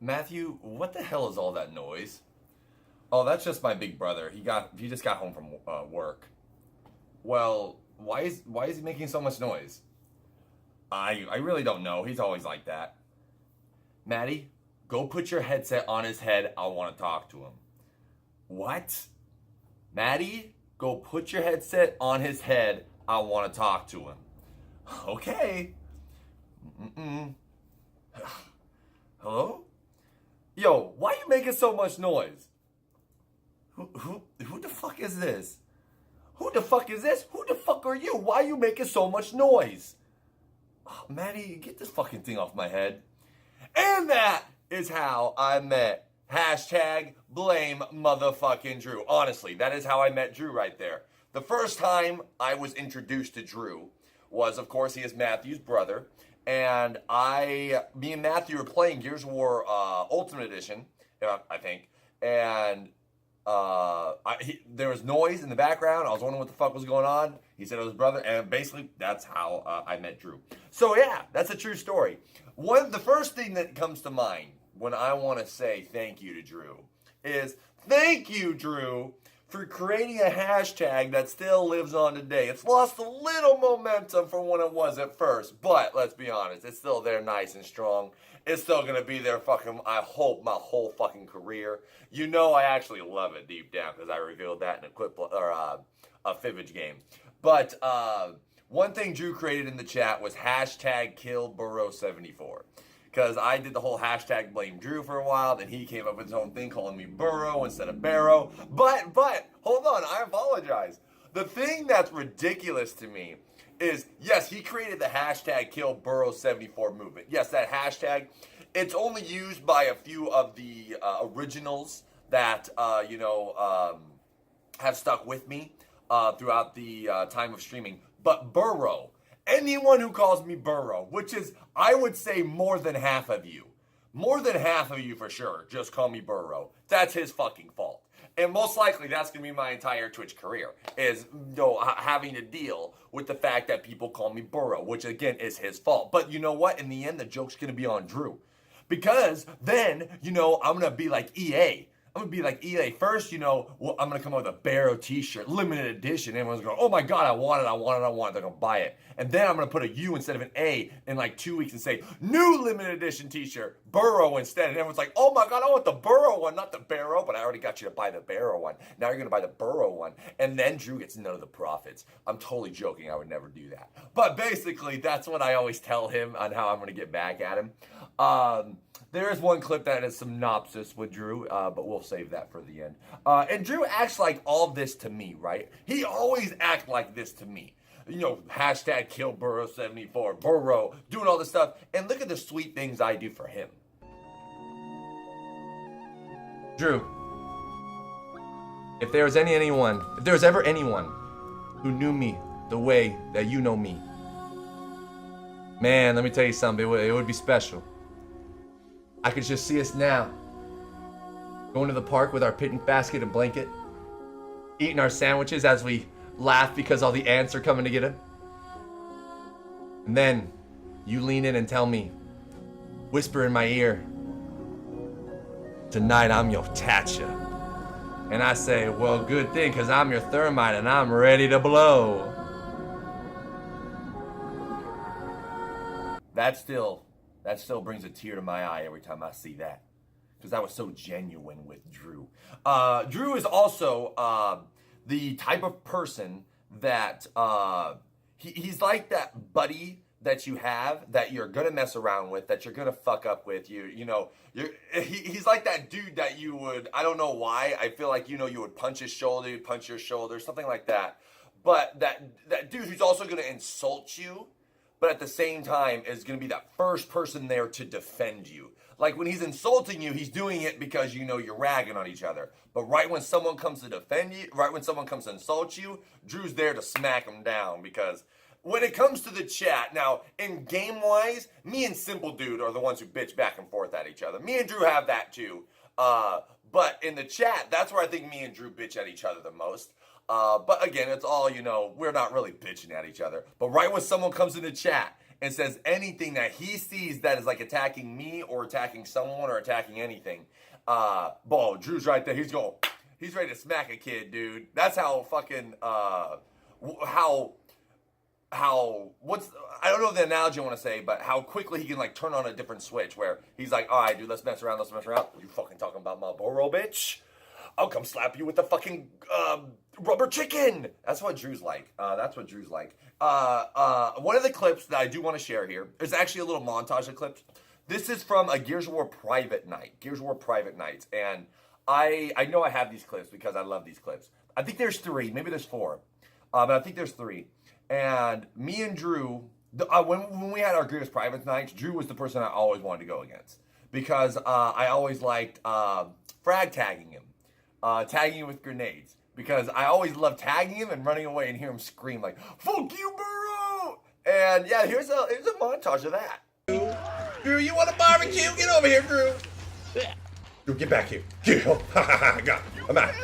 Matthew, what the hell is all that noise? Oh, that's just my big brother. He just got home from work. Well, why is he making so much noise? I really don't know. He's always like that. Maddie, go put your headset on his head. I want to talk to him. What? Maddie, go put your headset on his head. I want to talk to him. Okay. Mm-mm. Hello? Yo, why you making so much noise? Who the fuck is this? Who the fuck is this? Who the fuck are you? Why are you making so much noise? Oh, Maddie, get this fucking thing off my head. And that is how I met hashtag blame motherfucking Drew. Honestly, that is how I met Drew right there. The first time I was introduced to Drew was, of course, he is Matthew's brother. And me and Matthew were playing Gears of War Ultimate Edition, I think. And there was noise in the background. I was wondering what the fuck was going on. He said it was his brother, and basically that's how I met Drew. So yeah, that's a true story. The first thing that comes to mind when I want to say thank you to Drew is thank you, Drew, for creating a hashtag that still lives on today. It's lost a little momentum from when it was at first, but let's be honest, it's still there nice and strong. It's still going to be there fucking, I hope, my whole fucking career. You know I actually love it deep down because I revealed that in a Fibbage game. But one thing Drew created in the chat was hashtag kill Barrow 74. Because I did the whole hashtag blame Drew for a while, then he came up with his own thing calling me Burrow instead of Barrow. But, hold on, I apologize. The thing that's ridiculous to me is, yes, he created the hashtag kill Burrow 74 movement. Yes, that hashtag, it's only used by a few of the originals that, have stuck with me throughout the time of streaming. But Burrow, anyone who calls me Burrow, which is, I would say, more than half of you for sure, just call me Burrow. That's his fucking fault. And most likely that's going to be my entire Twitch career, is having to deal with the fact that people call me Burrow, which again is his fault. But you know what? In the end, the joke's going to be on Drew. Because then, I'm going to be like EA. I'm going to be like EA. First, I'm going to come up with a Barrow t-shirt, limited edition. Everyone's going, oh my God, I want it. They're going to buy it. And then I'm going to put a U instead of an A in like 2 weeks and say, new limited edition t-shirt, Burrow instead. And everyone's like, oh my God, I want the Burrow one, not the Barrow. But I already got you to buy the Barrow one. Now you're going to buy the Burrow one. And then Drew gets none of the profits. I'm totally joking. I would never do that. But basically, that's what I always tell him on how I'm going to get back at him. There is one clip that has some synopsis with Drew, but we'll save that for the end. And Drew acts like all this to me, right? He always acts like this to me. Hashtag kill Burrow 74, Burrow, doing all this stuff. And look at the sweet things I do for him. Drew, if there was ever anyone who knew me the way that you know me, man, let me tell you something, it would be special. I could just see us now, going to the park with our picnic basket and blanket, eating our sandwiches as we laugh because all the ants are coming to get them. And then you lean in and tell me, whisper in my ear, tonight I'm your Tatcha. And I say, well, good thing, because I'm your thermite and I'm ready to blow. That still brings a tear to my eye every time I see that, because that was so genuine with Drew. Drew is also the type of person that he's like that buddy that you have that you're gonna mess around with, that you're gonna fuck up with. He's like that dude that you would, I don't know why, I feel like you would punch his shoulder, you'd punch your shoulder, something like that. But that dude who's also gonna insult you, but at the same time is going to be that first person there to defend you. Like when he's insulting you, he's doing it because you're ragging on each other. But right when someone comes to defend you, right when someone comes to insult you, Drew's there to smack him down. Because when it comes to the chat, now in game-wise, me and Simple Dude are the ones who bitch back and forth at each other. Me and Drew have that too. But in the chat, that's where I think me and Drew bitch at each other the most. But again, it's all, we're not really bitching at each other. But right when someone comes in the chat and says anything that he sees that is like attacking me or attacking someone or attacking anything, ball, Drew's right there. He's ready to smack a kid, dude. That's how fucking, I don't know the analogy I want to say, but how quickly he can like turn on a different switch where he's like, all right, dude, let's mess around. You fucking talking about my Barrow, bitch? I'll come slap you with the fucking rubber chicken. That's what Drew's like. One of the clips that I do want to share here is actually a little montage of clips. This is from a Gears of War private night. And I know I have these clips because I love these clips. I think there's 3, maybe there's 4. But I think there's 3. And me and Drew, when we had our Gears private nights, Drew was the person I always wanted to go against. Because I always liked frag tagging him. Tagging him with grenades. Because I always loved tagging him and running away and hear him scream like, "Fuck you, Barrow!" And yeah, here's a montage of that. Drew, you want a barbecue? Get over here, Drew. Drew, get back here. I got it. I'm out.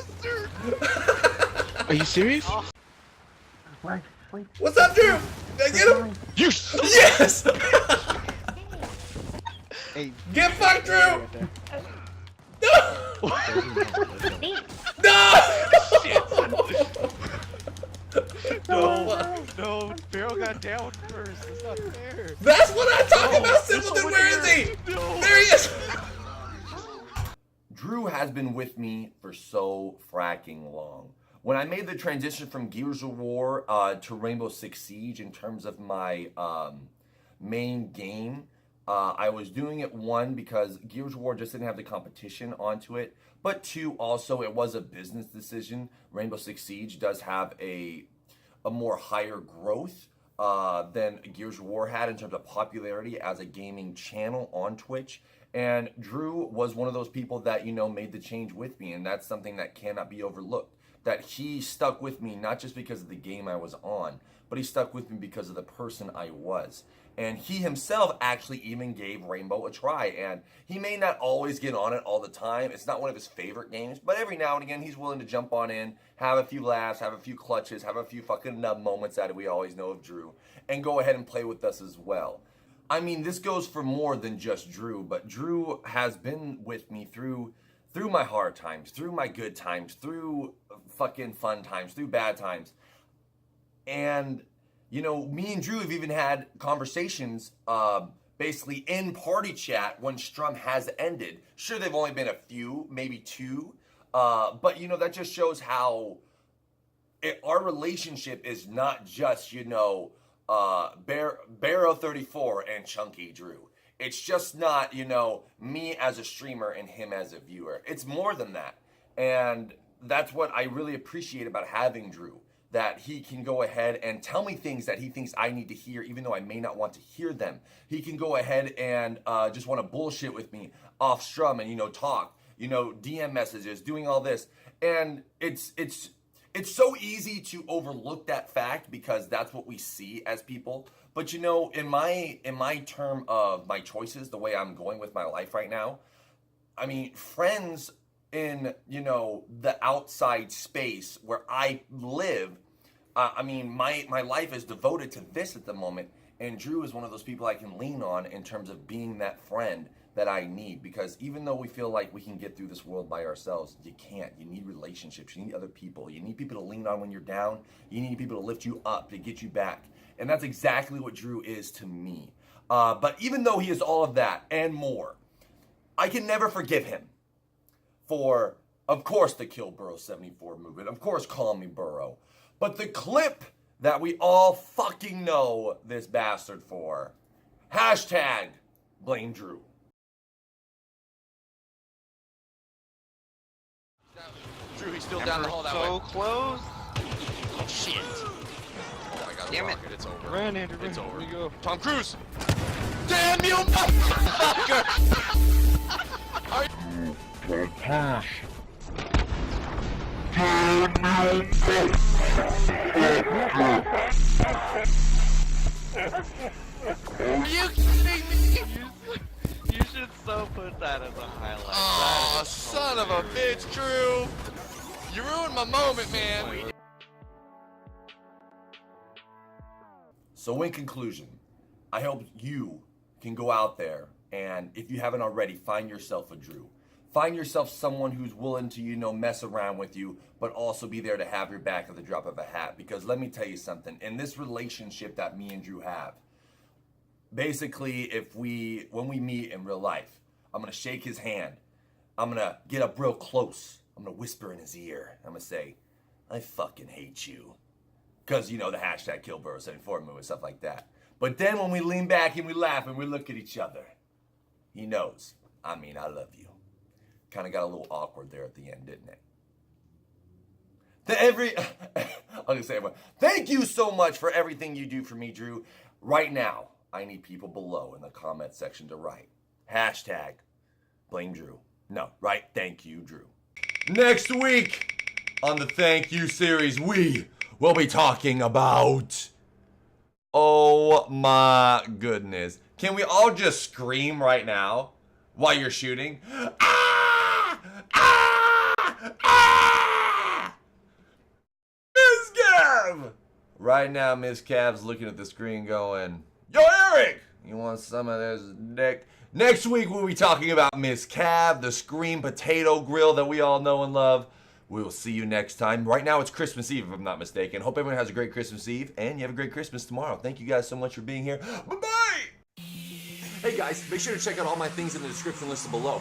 Are you serious? What's up, Drew? Did I get him? You Yes! Hey, get fucked, Drew! No, Barrow got down first. That's not fair. That's what I'm talking about, Simpleton. Where is he? No. There he is. Drew has been with me for so fracking long. When I made the transition from Gears of War to Rainbow Six Siege in terms of my main game, I was doing it, 1, because Gears of War just didn't have the competition onto it, but 2, also it was a business decision. Rainbow Six Siege does have a more higher growth than Gears of War had in terms of popularity as a gaming channel on Twitch. And Drew was one of those people that, made the change with me, and that's something that cannot be overlooked. That he stuck with me not just because of the game I was on, but he stuck with me because of the person I was. And he himself actually even gave Rainbow a try. And he may not always get on it all the time. It's not one of his favorite games, but every now and again he's willing to jump on in, have a few laughs, have a few clutches, have a few fucking nub moments that we always know of Drew, and go ahead and play with us as well. I mean, this goes for more than just Drew, but Drew has been with me through my hard times, through my good times, through fucking fun times, through bad times. And, me and Drew have even had conversations basically in party chat when Strum has ended. Sure, they've only been a few, maybe 2. But, that just shows how our relationship is not just, Barrow 34 and Chunky Drew. It's just not, me as a streamer and him as a viewer. It's more than that. And that's what I really appreciate about having Drew. That he can go ahead and tell me things that he thinks I need to hear, even though I may not want to hear them. He can go ahead and just want to bullshit with me off Strum and, talk, DM messages, doing all this. And it's so easy to overlook that fact because that's what we see as people. But in my term of my choices, the way I'm going with my life right now, I mean, friends in, the outside space where I live, my life is devoted to this at the moment. And Drew is one of those people I can lean on in terms of being that friend that I need. Because even though we feel like we can get through this world by ourselves, you can't. You need relationships. You need other people. You need people to lean on when you're down. You need people to lift you up, to get you back. And that's exactly what Drew is to me. But even though he is all of that and more, I can never forgive him for, of course, the Kill Barrow 74 movement. Of course, call me Barrow. But the clip that we all fucking know this bastard for. Hashtag blame Drew. Drew, he's still down the hall that way. So close. Oh, shit. Oh my god, Damn it. Rocket, it's over. Run, Andrew. It's run. over. Here we go. Tom Cruise! Damn you, motherfucker! Are you kidding me? You should so put that as a highlight. Oh, son of a bitch, Drew! You ruined my moment, man. So in conclusion, I hope you can go out there and, if you haven't already, find yourself a Drew. Find yourself someone who's willing to, mess around with you, but also be there to have your back at the drop of a hat. Because let me tell you something, in this relationship that me and Drew have, basically, when we meet in real life, I'm gonna shake his hand. I'm gonna get up real close. I'm gonna whisper in his ear. I'm gonna say, I fucking hate you. Because, the hashtag kill Barrow 74 move and stuff like that. But then when we lean back and we laugh and we look at each other, he knows, I love you. Kind of got a little awkward there at the end, didn't it? I'll just say it. Thank you so much for everything you do for me, Drew. Right now, I need people below in the comment section to write hashtag blame Drew. No, right? Thank you, Drew. Next week on the Thank You series, we will be talking about... Oh my goodness. Can we all just scream right now while you're shooting? Ah! Ah! Ah! Miss Cav! Right now, Miss Cav's looking at the screen going, Yo, Eric! You want some of this dick? Next week, we'll be talking about Miss Cav, the Scream Potato Grill that we all know and love. We will see you next time. Right now, it's Christmas Eve, if I'm not mistaken. Hope everyone has a great Christmas Eve, and you have a great Christmas tomorrow. Thank you guys so much for being here. Bye-bye! Hey guys, make sure to check out all my things in the description listed below.